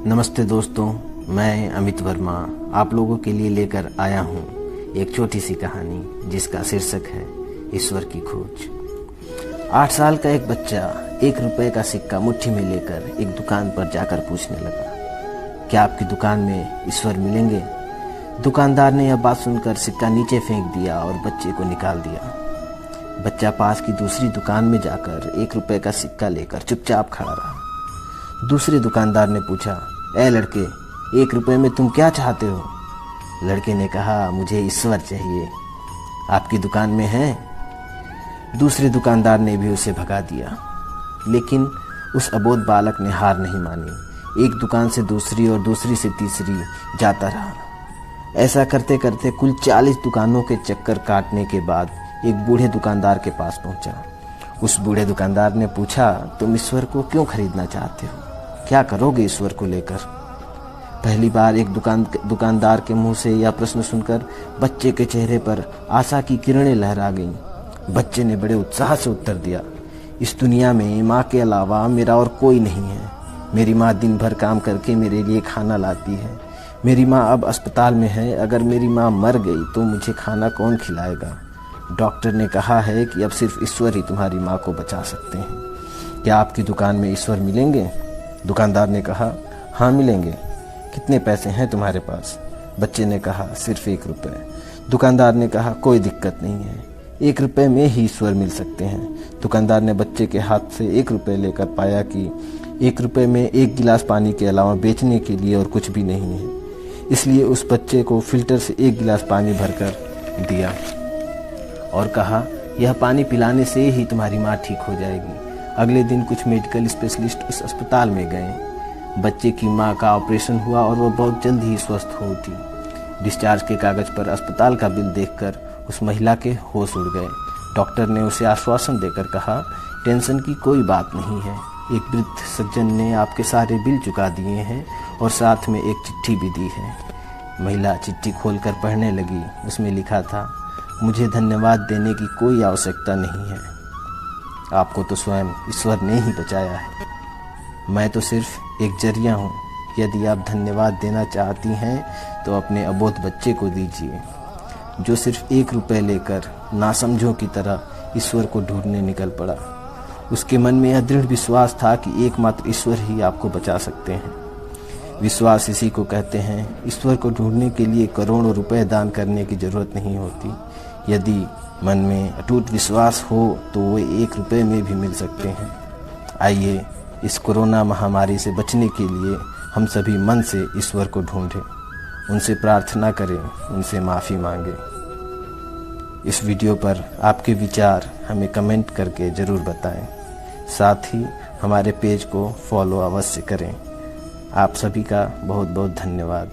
नमस्ते दोस्तों, मैं अमित वर्मा आप लोगों के लिए लेकर आया हूँ एक छोटी सी कहानी जिसका शीर्षक है ईश्वर की खोज। 8 साल का एक बच्चा 1 रुपए का सिक्का मुट्ठी में लेकर एक दुकान पर जाकर पूछने लगा, क्या आपकी दुकान में ईश्वर मिलेंगे? दुकानदार ने यह बात सुनकर सिक्का नीचे फेंक दिया और बच्चे को निकाल दिया। बच्चा पास की दूसरी दुकान में जाकर 1 रुपए का सिक्का लेकर चुपचाप खड़ा रहा। दूसरे दुकानदार ने पूछा, ए लड़के, 1 रुपए में तुम क्या चाहते हो? लड़के ने कहा, मुझे ईश्वर चाहिए। आपकी दुकान में है? दूसरे दुकानदार ने भी उसे भगा दिया, लेकिन उस अबोध बालक ने हार नहीं मानी। एक दुकान से दूसरी और दूसरी से तीसरी जाता रहा। ऐसा करते करते कुल 40 दुकानों के चक्कर काटने के बाद एक बूढ़े दुकानदार के पास पहुंचा। उस बूढ़े दुकानदार ने पूछा, तुम ईश्वर को क्यों खरीदना चाहते हो? क्या करोगे ईश्वर को लेकर? पहली बार एक दुकानदार के मुंह से यह प्रश्न सुनकर बच्चे के चेहरे पर आशा की किरणें लहरा गईं। बच्चे ने बड़े उत्साह से उत्तर दिया, इस दुनिया में माँ के अलावा मेरा और कोई नहीं है। मेरी माँ दिन भर काम करके मेरे लिए खाना लाती है। मेरी माँ अब अस्पताल में है। अगर मेरी माँ मर गई तो मुझे खाना कौन खिलाएगा? डॉक्टर ने कहा है कि अब सिर्फ ईश्वर ही तुम्हारी माँ को बचा सकते हैं। क्या आपकी दुकान में ईश्वर मिलेंगे? दुकानदार ने कहा, हाँ मिलेंगे। कितने पैसे हैं तुम्हारे पास? बच्चे ने कहा, सिर्फ 1 रुपए। दुकानदार ने कहा, कोई दिक्कत नहीं है, 1 रुपए में ही ईश्वर मिल सकते हैं। दुकानदार ने बच्चे के हाथ से 1 रुपए लेकर पाया कि 1 रुपए में 1 गिलास पानी के अलावा बेचने के लिए और कुछ भी नहीं है। इसलिए उस बच्चे को फिल्टर से 1 गिलास पानी भरकर दिया और कहा, यह पानी पिलाने से ही तुम्हारी माँ ठीक हो जाएगी। अगले दिन कुछ मेडिकल स्पेशलिस्ट उस अस्पताल में गए। बच्चे की माँ का ऑपरेशन हुआ और वह बहुत जल्द ही स्वस्थ हो उठी। डिस्चार्ज के कागज पर अस्पताल का बिल देखकर उस महिला के होश उड़ गए। डॉक्टर ने उसे आश्वासन देकर कहा, टेंशन की कोई बात नहीं है। एक वृद्ध सज्जन ने आपके सारे बिल चुका दिए हैं और साथ में एक चिट्ठी भी दी है। महिला चिट्ठी खोलकर पढ़ने लगी। उसमें लिखा था, मुझे धन्यवाद देने की कोई आवश्यकता नहीं है। आपको तो स्वयं ईश्वर ने ही बचाया है। मैं तो सिर्फ एक जरिया हूँ। यदि आप धन्यवाद देना चाहती हैं तो अपने अबोध बच्चे को दीजिए, जो सिर्फ 1 रुपए लेकर नासमझों की तरह ईश्वर को ढूंढने निकल पड़ा। उसके मन में यह दृढ़ विश्वास था कि एकमात्र ईश्वर ही आपको बचा सकते हैं। विश्वास इसी को कहते हैं। ईश्वर को ढूंढने के लिए करोड़ों रुपए दान करने की जरूरत नहीं होती। यदि मन में अटूट विश्वास हो तो वो 1 रुपए में भी मिल सकते हैं। आइए इस कोरोना महामारी से बचने के लिए हम सभी मन से ईश्वर को ढूंढें, उनसे प्रार्थना करें, उनसे माफ़ी मांगें। इस वीडियो पर आपके विचार हमें कमेंट करके ज़रूर बताएं। साथ ही हमारे पेज को फॉलो अवश्य करें। आप सभी का बहुत बहुत धन्यवाद।